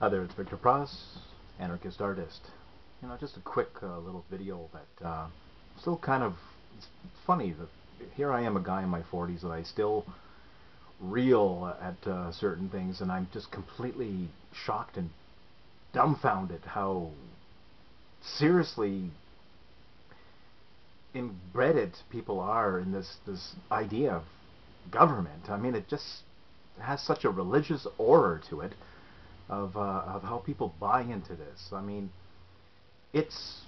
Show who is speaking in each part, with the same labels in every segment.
Speaker 1: Hi there, it's Victor Pross, anarchist artist. Just a quick little video that still kind of, it's funny that here I am, a guy in my 40s, that I still reel at certain things, and I'm just completely shocked and dumbfounded how seriously embedded people are in this idea of government. I mean, it just has such a religious aura to it of how people buy into this. I mean, it's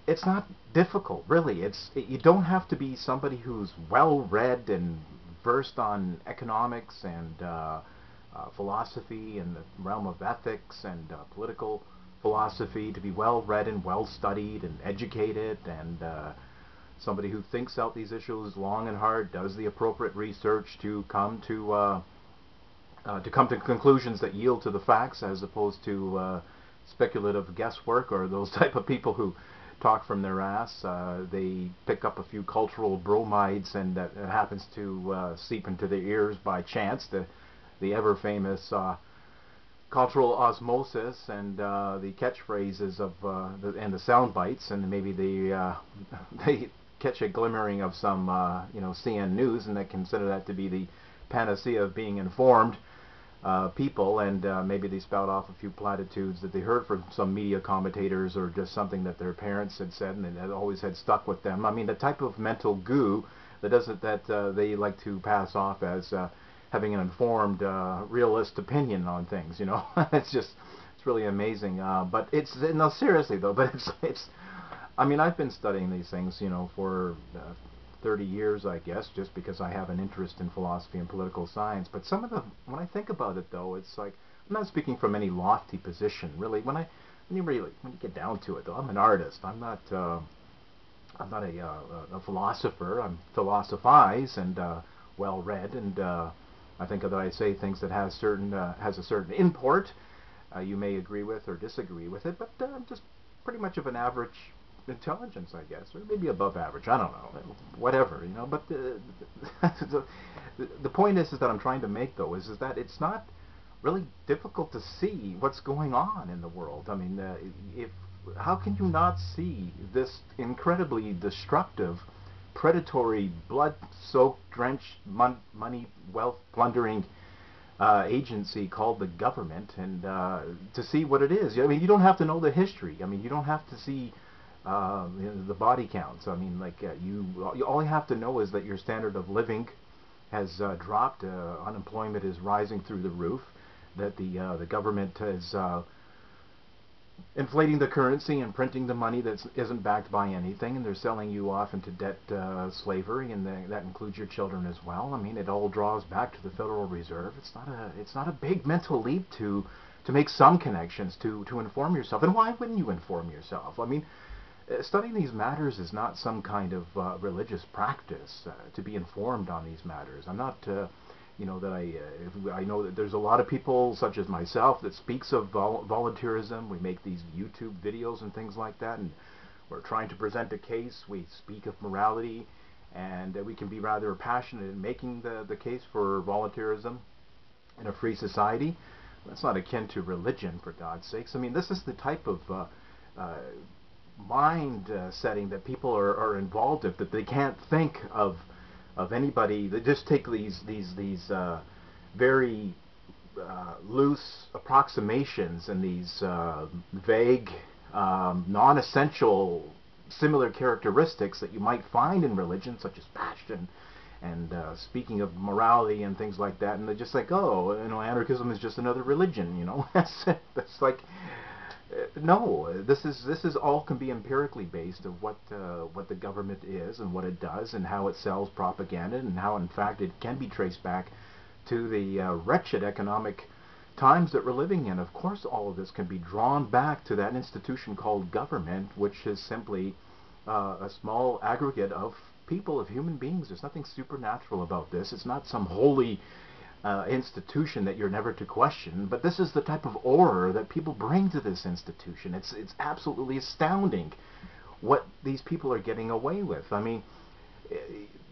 Speaker 1: it's not difficult, really. You don't have to be somebody who's well read and versed on economics and philosophy and the realm of ethics and political philosophy to be well read and well studied and educated and somebody who thinks out these issues long and hard, does the appropriate research to come to conclusions that yield to the facts, as opposed to speculative guesswork, or those type of people who talk from their ass. They pick up a few cultural bromides, and that happens to seep into their ears by chance. The ever famous cultural osmosis and the catchphrases of and the sound bites, and maybe they catch a glimmering of some CN News, and they consider that to be the panacea of being informed people, and maybe they spout off a few platitudes that they heard from some media commentators, or just something that their parents had said and it always had stuck with them. I mean, the type of mental goo that they like to pass off as having an informed, realist opinion on things. It's really amazing. But it's, no, seriously though. But it's. I mean, I've been studying these things, for 30 years, I guess, just because I have an interest in philosophy and political science. But some of them, when I think about it, though, it's like, I'm not speaking from any lofty position, really. When you get down to it, though, I'm an artist. I'm not a philosopher. I'm philosophize and well read, and I think that I say things that has a certain import. You may agree with or disagree with it, but I'm just pretty much of an average intelligence, I guess, or maybe above average. I don't know, whatever, But the point is that I'm trying to make, though, is that it's not really difficult to see what's going on in the world. I mean, how can you not see this incredibly destructive, predatory, blood-soaked, drenched, money, wealth plundering agency called the government, and to see what it is? I mean, you don't have to know the history. I mean, you don't have to see the body counts. I mean, all you have to know is that your standard of living has dropped. Unemployment is rising through the roof. That the government is inflating the currency and printing the money that isn't backed by anything, and they're selling you off into debt slavery, and that includes your children as well. I mean, it all draws back to the Federal Reserve. It's not a big mental leap to make some connections, to inform yourself. And why wouldn't you inform yourself? I mean, studying these matters is not some kind of religious practice to be informed on these matters. I'm not, I know that there's a lot of people, such as myself, that speaks of volunteerism. We make these YouTube videos and things like that, and we're trying to present a case. We speak of morality, and we can be rather passionate in making the case for volunteerism in a free society. That's not akin to religion, for God's sakes. I mean, this is the type of mind setting that people are involved in, that they can't think of anybody. They just take these very loose approximations and these vague, non-essential, similar characteristics that you might find in religion, such as passion and speaking of morality and things like that, and they're just like, oh, anarchism is just another religion. That's like, no, this is all can be empirically based of what the government is and what it does and how it sells propaganda, and how in fact it can be traced back to the wretched economic times that we're living in. Of course, all of this can be drawn back to that institution called government, which is simply a small aggregate of people, of human beings. There's nothing supernatural about this. It's not some holy institution that you're never to question, but this is the type of horror that people bring to this institution. It's absolutely astounding what these people are getting away with. I mean,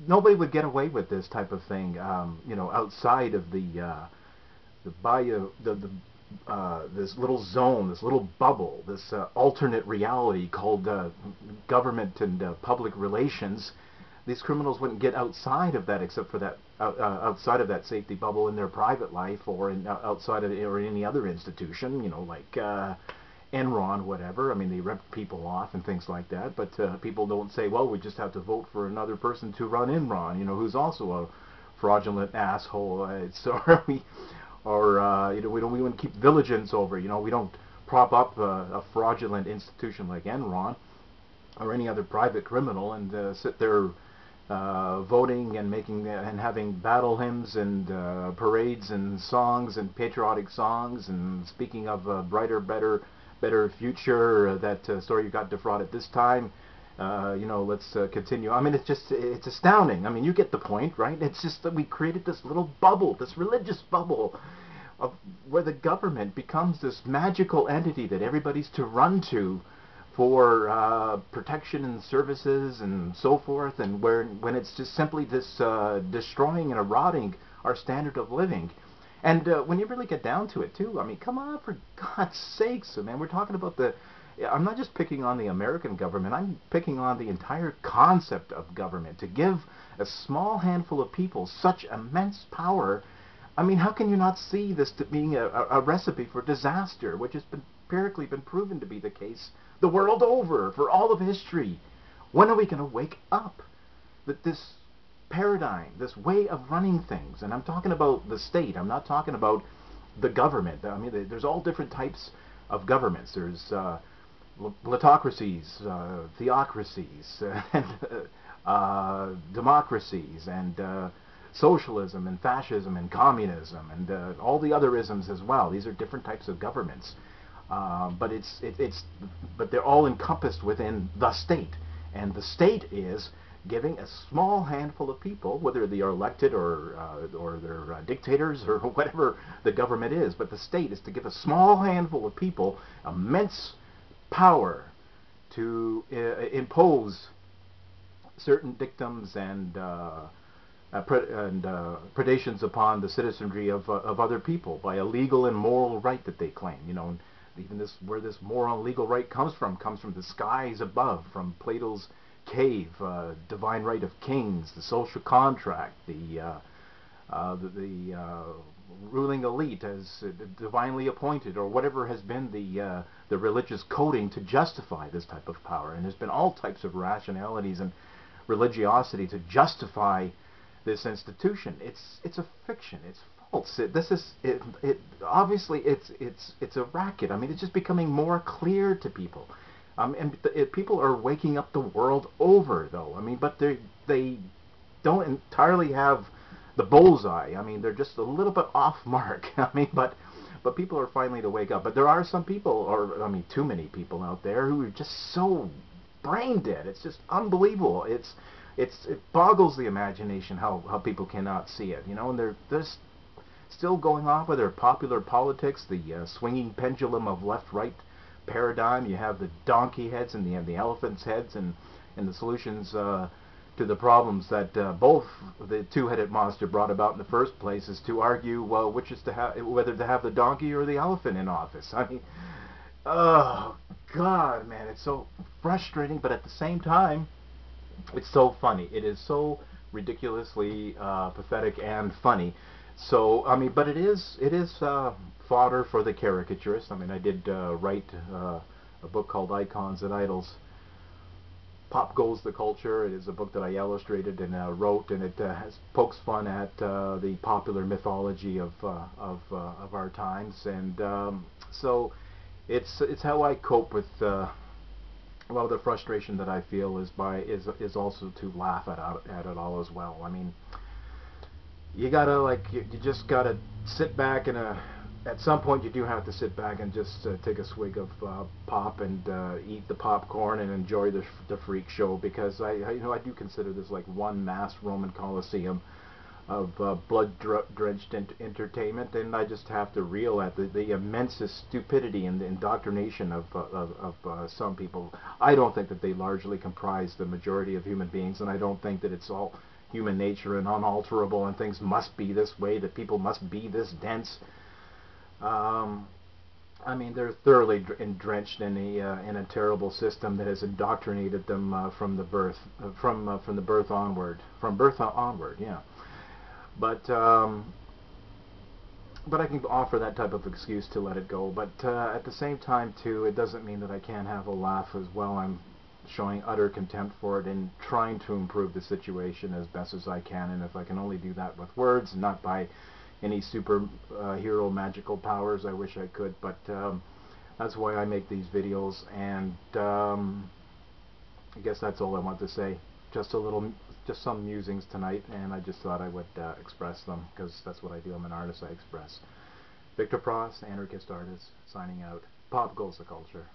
Speaker 1: nobody would get away with this type of thing, outside of the this little zone, this little bubble, this alternate reality called government and public relations, these criminals wouldn't get outside of that, except for that outside of that safety bubble in their private life, or in outside of or in any other institution, you know, like Enron, whatever. I mean, they rip people off and things like that. But people don't say, well, we just have to vote for another person to run Enron, you know, who's also a fraudulent asshole. You know, we wouldn't keep vigilance over. You know, we don't prop up a fraudulent institution like Enron or any other private criminal and sit there voting and making and having battle hymns and parades and songs and patriotic songs and speaking of a brighter, better future. That sorry you got defrauded this time. You know, let's continue. I mean, it's astounding. I mean, you get the point, right? It's just that we created this little bubble, this religious bubble, of where the government becomes this magical entity that everybody's to run to for protection and services and so forth, and when it's just simply this destroying and eroding our standard of living. And when you really get down to it, too, I mean, come on, for God's sakes, man, we're talking about I'm not just picking on the American government, I'm picking on the entire concept of government. To give a small handful of people such immense power, I mean, how can you not see this to being a recipe for disaster, which has been empirically been proven to be the case the world over for all of history? When are we going to wake up that this paradigm, this way of running things, and I'm talking about the state, I'm not talking about the government. I mean, there's all different types of governments. There's plutocracies, theocracies, and democracies, and socialism, and fascism, and communism, and all the other isms as well. These are different types of governments, but but they're all encompassed within the state, and the state is giving a small handful of people, whether they are elected or they're dictators or whatever the government is, but the state is to give a small handful of people immense power to impose certain dictums and predations upon the citizenry of other people by a legal and moral right that they claim. You know, and even where this moral and legal right comes from the skies above, from Plato's cave, divine right of kings, the social contract, the ruling elite as divinely appointed, or whatever has been the religious coding to justify this type of power. And there's been all types of rationalities and religiosity to justify this institution. It's a fiction. It's false. Obviously it's a racket. I mean, it's just becoming more clear to people. People are waking up the world over, though. I mean, but they don't entirely have the bullseye. I mean, they're just a little bit off mark. I mean, but people are finally to wake up. But there are some people, or I mean, too many people out there who are just so brain dead. It's just unbelievable. It boggles the imagination how people cannot see it. You know, and they're still going off with their popular politics, the swinging pendulum of left-right paradigm. You have the donkey heads and the elephant's heads, and the solutions to the problems that both the two-headed monster brought about in the first place is to argue, well, which is whether to have the donkey or the elephant in office. I mean, oh God, man, it's so frustrating, but at the same time, it's so funny. It is so ridiculously pathetic and funny. So I mean, but it is fodder for the caricaturist. I mean, I did write a book called Icons and Idols. Pop Goes the Culture. It is a book that I illustrated and wrote, and it pokes fun at the popular mythology of our times, and so it's how I cope with a lot of the frustration that I feel is also to laugh at it all as well. I mean, you gotta you just gotta sit back and at some point you do have to sit back and just take a swig of pop and eat the popcorn and enjoy the freak show, because I do consider this like one mass Roman Colosseum of blood-drenched entertainment, and I just have to reel at the immense stupidity and the indoctrination of some people. I don't think that they largely comprise the majority of human beings, and I don't think that it's all human nature and unalterable and things must be this way, that people must be this dense. I mean, they're thoroughly drenched in a terrible system that has indoctrinated them from the birth, from the birth onward, yeah. But but I can offer that type of excuse to let it go. But at the same time, too, it doesn't mean that I can't have a laugh as well. I'm showing utter contempt for it and trying to improve the situation as best as I can. And if I can only do that with words, not by any superhero magical powers, I wish I could. But that's why I make these videos. And I guess that's all I want to say. Just some musings tonight, and I just thought I would express them, because that's what I do. I'm an artist, I express. Victor Pross, anarchist artist, signing out. Pop goes the culture.